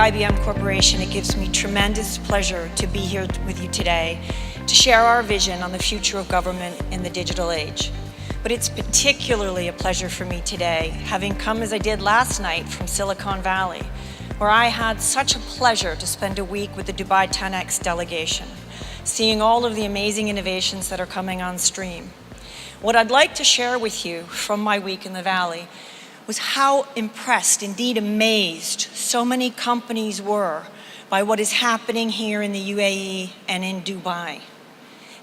IBM Corporation, it gives me tremendous pleasure to be here with you today to share our vision on the future of government in the digital age. But it's particularly a pleasure for me today, having come as I did last night from Silicon Valley, where I had such a pleasure to spend a week with the Dubai 10X delegation, seeing all of the amazing innovations that are coming on stream. What I'd like to share with you from my week in the Valley was how impressed, indeed amazed, so many companies were by what is happening here in the UAE and in Dubai.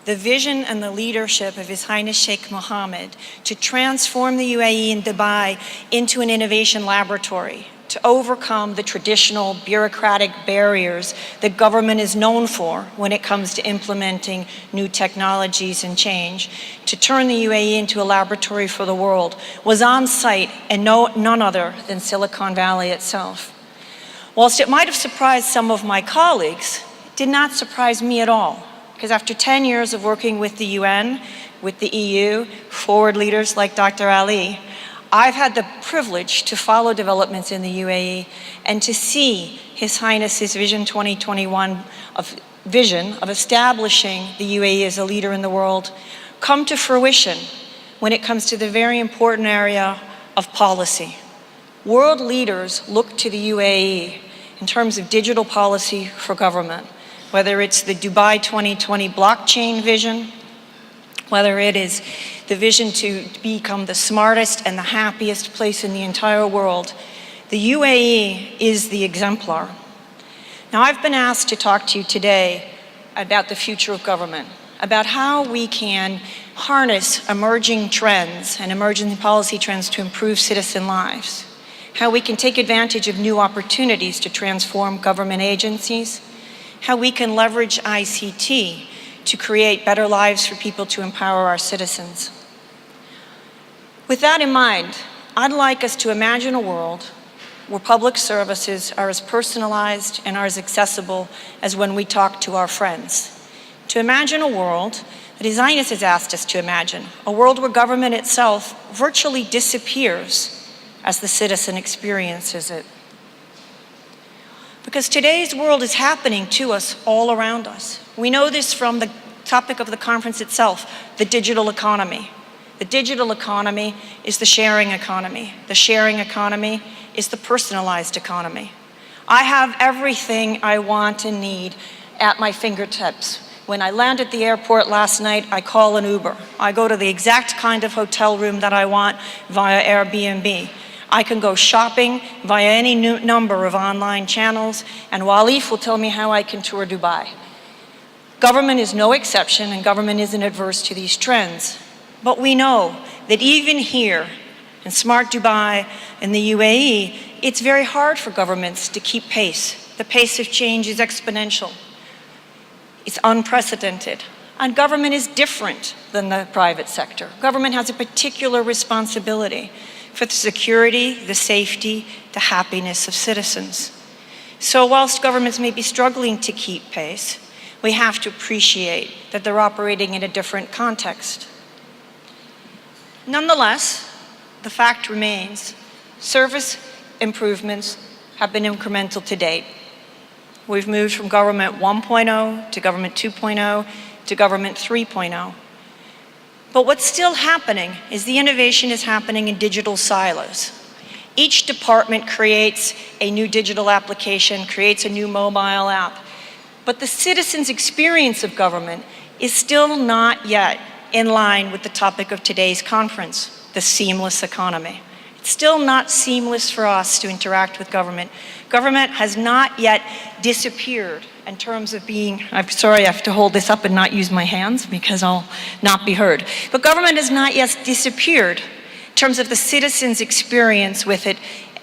The vision and the leadership of His Highness Sheikh Mohammed to transform the UAE and Dubai into an innovation laboratory, to overcome the traditional bureaucratic barriers that government is known for when it comes to implementing new technologies and change, to turn the UAE into a laboratory for the world, was on site and none other than Silicon Valley itself. Whilst it might have surprised some of my colleagues, it did not surprise me at all, because after 10 years of working with the UN, with the EU, forward leaders like Dr. Ali, I've had the privilege to follow developments in the UAE and to see His Highness's Vision 2021 vision of establishing the UAE as a leader in the world come to fruition when it comes to the very important area of policy. World leaders look to the UAE in terms of digital policy for government, whether it's the Dubai 2020 blockchain vision, whether it is the vision to become the smartest and the happiest place in the entire world. The UAE is the exemplar. Now, I've been asked to talk to you today about the future of government, about how we can harness emerging trends and emerging policy trends to improve citizen lives, how we can take advantage of new opportunities to transform government agencies, how we can leverage ICT to create better lives for people, to empower our citizens. With that in mind, I'd like us to imagine a world where public services are as personalized and are as accessible as when we talk to our friends. To imagine a world that His Highness has asked us to imagine, a world where government itself virtually disappears as the citizen experiences it. Because today's world is happening to us all around us. We know this from the topic of the conference itself, the digital economy. The digital economy is the sharing economy. The sharing economy is the personalized economy. I have everything I want and need at my fingertips. When I land at the airport last night, I call an Uber. I go to the exact kind of hotel room that I want via Airbnb. I can go shopping via any number of online channels, and Walif will tell me how I can tour Dubai. Government is no exception, and government isn't adverse to these trends. But we know that even here in smart Dubai in the UAE, it's very hard for governments to keep pace. The pace of change is exponential. It's unprecedented. And government is different than the private sector. Government has a particular responsibility for the security, the safety, the happiness of citizens. So whilst governments may be struggling to keep pace, we have to appreciate that they're operating in a different context. Nonetheless, the fact remains, service improvements have been incremental to date. We've moved from government 1.0 to government 2.0 to government 3.0. But what's still happening is the innovation is happening in digital silos. Each department creates a new digital application, creates a new mobile app. But the citizen's experience of government is still not yet in line with the topic of today's conference, the seamless economy. It's still not seamless for us to interact with government. Government has not yet disappeared in terms of being, I'm sorry, I have to hold this up and not use my hands because I'll not be heard. But government has not yet disappeared in terms of the citizen's experience with it,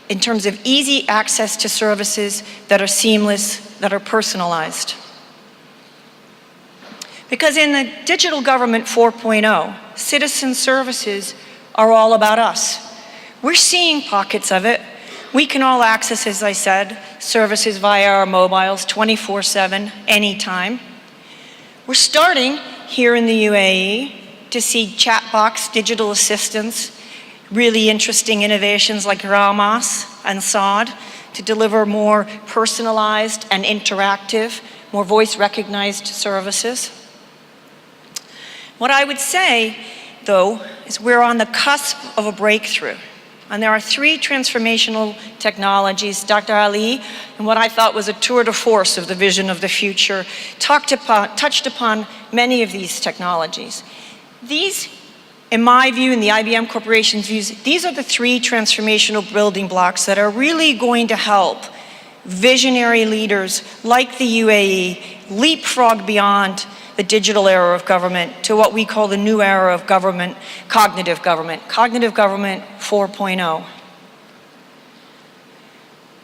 in terms of easy access to services that are seamless, that are personalized. Because in the digital government 4.0, citizen services are all about us. We're seeing pockets of it. We can all access, as I said, services via our mobiles 24/7, anytime. We're starting here in the UAE to see chat box, digital assistants, really interesting innovations like Ramas and Saad to deliver more personalized and interactive, more voice-recognized services. What I would say, though, is we're on the cusp of a breakthrough. And there are three transformational technologies. Dr. Ali, in what I thought was a tour de force of the vision of the future, touched upon many of these technologies. These, in my view, and the IBM Corporation's views, these are the three transformational building blocks that are really going to help visionary leaders like the UAE leapfrog beyond the digital era of government to what we call the new era of government, cognitive government 4.0.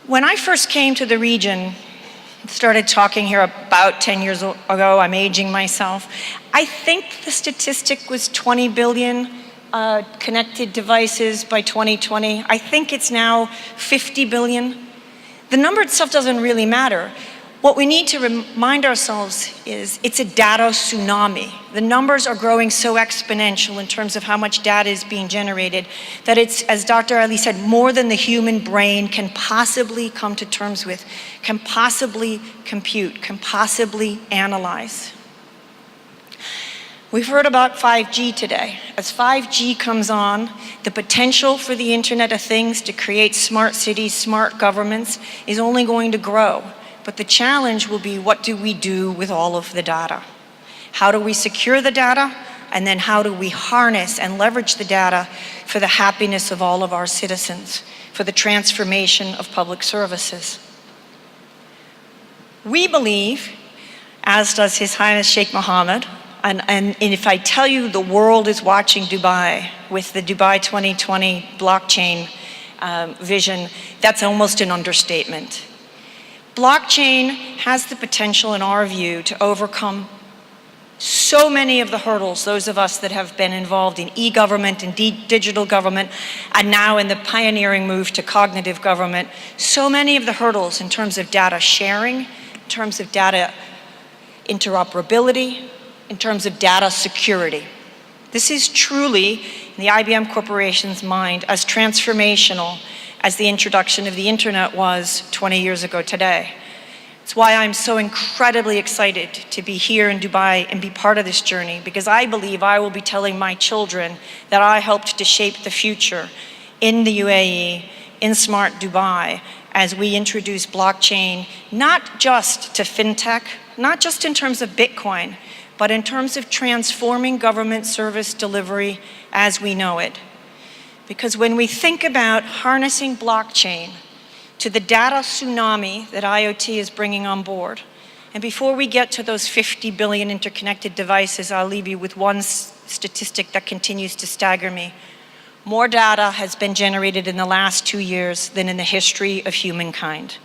When I first came to the region, started talking here about 10 years ago, I'm aging myself, I think the statistic was 20 billion connected devices by 2020. I think it's now 50 billion. The number itself doesn't really matter. What we need to remind ourselves is it's a data tsunami. The numbers are growing so exponential in terms of how much data is being generated that it's, as Dr. Ali said, more than the human brain can possibly come to terms with, can possibly compute, can possibly analyze. We've heard about 5G today. As 5G comes on, the potential for the Internet of Things to create smart cities, smart governments is only going to grow. But the challenge will be, what do we do with all of the data? How do we secure the data? And then how do we harness and leverage the data for the happiness of all of our citizens, for the transformation of public services? We believe, as does His Highness Sheikh Mohammed, and if I tell you the world is watching Dubai with the Dubai 2020 blockchain vision, that's almost an understatement. Blockchain has the potential, in our view, to overcome so many of the hurdles, those of us that have been involved in e-government and digital government, and now in the pioneering move to cognitive government, so many of the hurdles in terms of data sharing, in terms of data interoperability, in terms of data security. This is truly, in the IBM Corporation's mind, as transformational as the introduction of the internet was 20 years ago today. It's why I'm so incredibly excited to be here in Dubai and be part of this journey, because I believe I will be telling my children that I helped to shape the future in the UAE, in smart Dubai, as we introduce blockchain, not just to fintech, not just in terms of Bitcoin, but in terms of transforming government service delivery as we know it. Because when we think about harnessing blockchain to the data tsunami that IoT is bringing on board, and before we get to those 50 billion interconnected devices, I'll leave you with one statistic that continues to stagger me. More data has been generated in the last 2 years than in the history of humankind.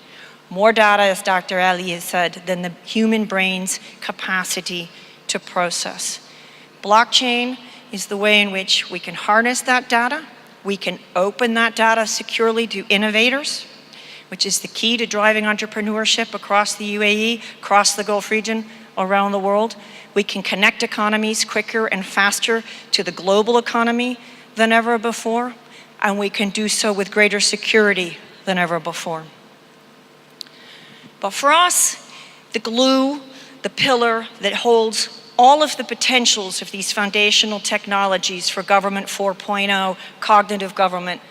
More data, as Dr. Ali has said, than the human brain's capacity to process. Blockchain is the way in which we can harness that data. We can open that data securely to innovators, which is the key to driving entrepreneurship across the UAE, across the Gulf region, around the world. We can connect economies quicker and faster to the global economy than ever before, and we can do so with greater security than ever before. But for us, the glue, the pillar that holds all of the potentials of these foundational technologies for Government 4.0, cognitive government,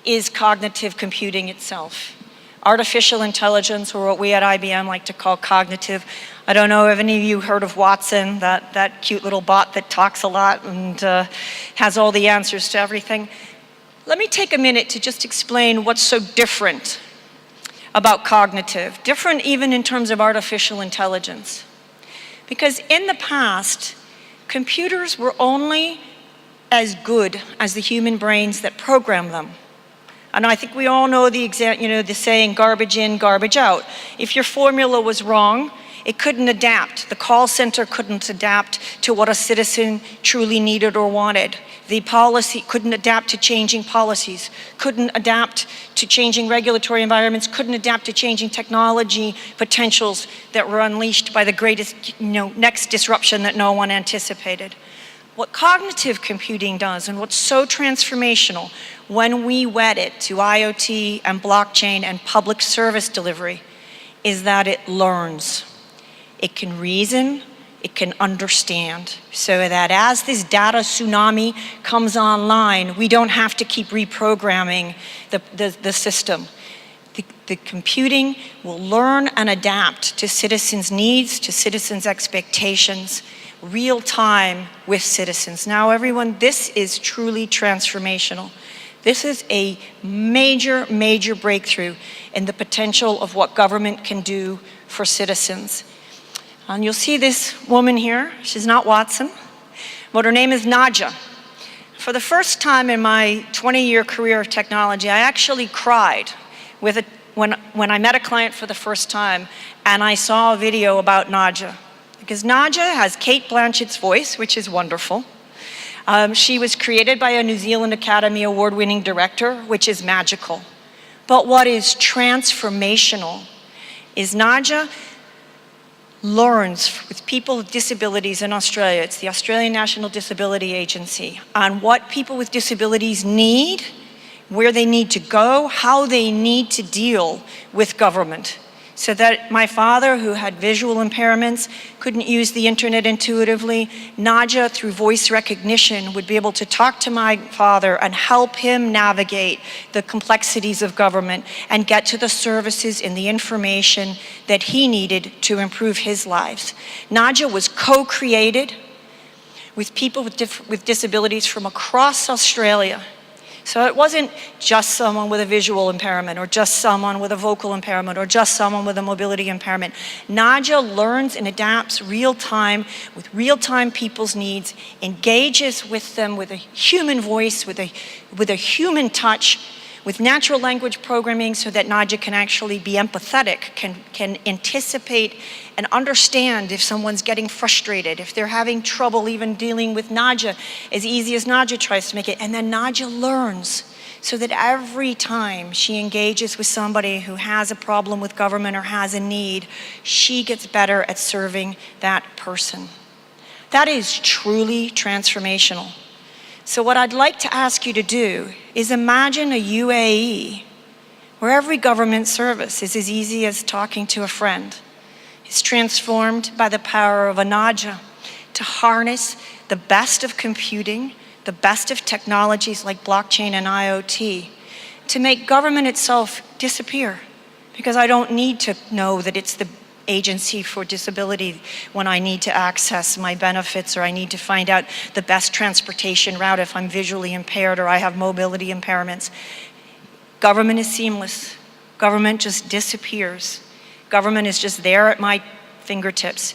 is cognitive computing itself. Artificial intelligence, or what we at IBM like to call cognitive. I don't know if any of you heard of Watson, that cute little bot that talks a lot and has all the answers to everything. Let me take a minute to just explain what's so different about cognitive, different even in terms of artificial intelligence. Because in the past, computers were only as good as the human brains that program them. And I think we all know the saying, garbage in, garbage out. If your formula was wrong, it couldn't adapt. The call center couldn't adapt to what a citizen truly needed or wanted. The policy couldn't adapt to changing policies, couldn't adapt to changing regulatory environments, couldn't adapt to changing technology potentials that were unleashed by the greatest, next disruption that no one anticipated. what cognitive computing does and what's so transformational when we wed it to IoT and blockchain and public service delivery is that it learns. It can reason, it can understand, so that as this data tsunami comes online, we don't have to keep reprogramming the system. The computing will learn and adapt to citizens' needs, to citizens' expectations, real time with citizens. Now everyone, this is truly transformational. This is a major, major breakthrough in the potential of what government can do for citizens. And you'll see this woman here. She's not Watson, but her name is Nadja. For the first time in my 20-year career of technology, I actually cried when I met a client for the first time and I saw a video about Nadja. Because Nadja has Cate Blanchett's voice, which is wonderful. She was created by a New Zealand Academy Award-winning director, which is magical. But what is transformational is Nadja learns with people with disabilities in Australia. It's the Australian National Disability Agency on what people with disabilities need, where they need to go, how they need to deal with government. So that my father, who had visual impairments, couldn't use the internet intuitively, Nadja, through voice recognition, would be able to talk to my father and help him navigate the complexities of government and get to the services and the information that he needed to improve his lives. Nadja was co-created with people with disabilities from across Australia. So it wasn't just someone with a visual impairment or just someone with a vocal impairment or just someone with a mobility impairment. Nadja learns and adapts real time with real-time people's needs, engages with them with a human voice, with a human touch, with natural language programming so that Nadja can actually be empathetic, can anticipate and understand if someone's getting frustrated, if they're having trouble even dealing with Nadja, as easy as Nadja tries to make it. And then Nadja learns so that every time she engages with somebody who has a problem with government or has a need, she gets better at serving that person. That is truly transformational. So what I'd like to ask you to do is imagine a UAE where every government service is as easy as talking to a friend. It's transformed by the power of a Nadja to harness the best of computing, the best of technologies like blockchain and IoT, to make government itself disappear. Because I don't need to know that it's the agency for disability when I need to access my benefits or I need to find out the best transportation route if I'm visually impaired or I have mobility impairments. Government is seamless. Government just disappears. Government is just there at my fingertips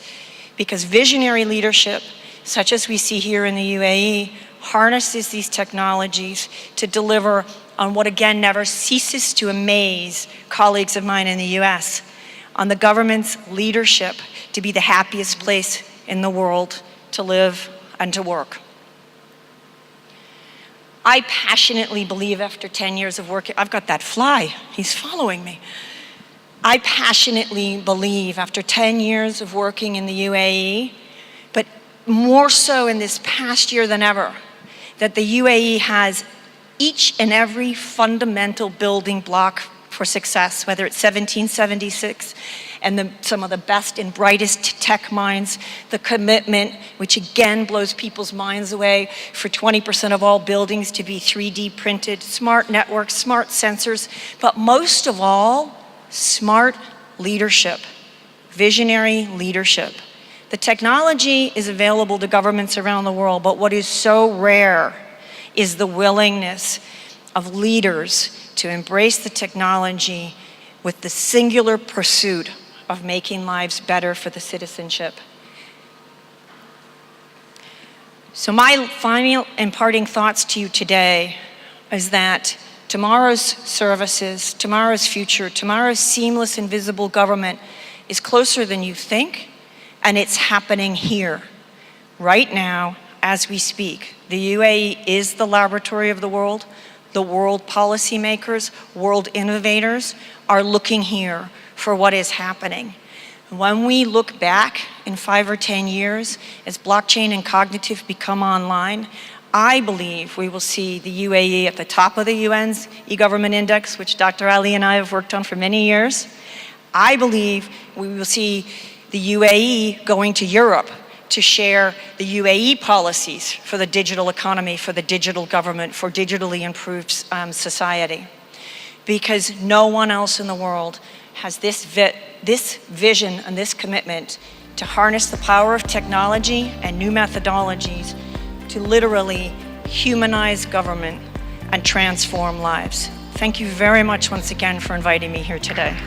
because visionary leadership, such as we see here in the UAE, harnesses these technologies to deliver on what again never ceases to amaze colleagues of mine in the US, on the government's leadership to be the happiest place in the world to live and to work. I passionately believe after 10 years of work, I've got that fly, he's following me. I passionately believe after 10 years of working in the UAE, but more so in this past year than ever, that the UAE has each and every fundamental building block for success, whether it's 1776 and some of the best and brightest tech minds, the commitment, which again blows people's minds away, for 20% of all buildings to be 3D printed, smart networks, smart sensors, but most of all, smart leadership, visionary leadership. The technology is available to governments around the world, but what is so rare is the willingness of leaders to embrace the technology with the singular pursuit of making lives better for the citizenship. So my final imparting thoughts to you today is that tomorrow's services, tomorrow's future, tomorrow's seamless and visible government is closer than you think, and it's happening here, right now, as we speak. The UAE is the laboratory of the world. The world policymakers, world innovators are looking here for what is happening. When we look back in 5 or 10 years, as blockchain and cognitive become online, I believe we will see the UAE at the top of the UN's e-government index, which Dr. Ali and I have worked on for many years. I believe we will see the UAE going to Europe to share the UAE policies for the digital economy, for the digital government, for digitally improved society. Because no one else in the world has this vision and this commitment to harness the power of technology and new methodologies to literally humanize government and transform lives. Thank you very much once again for inviting me here today.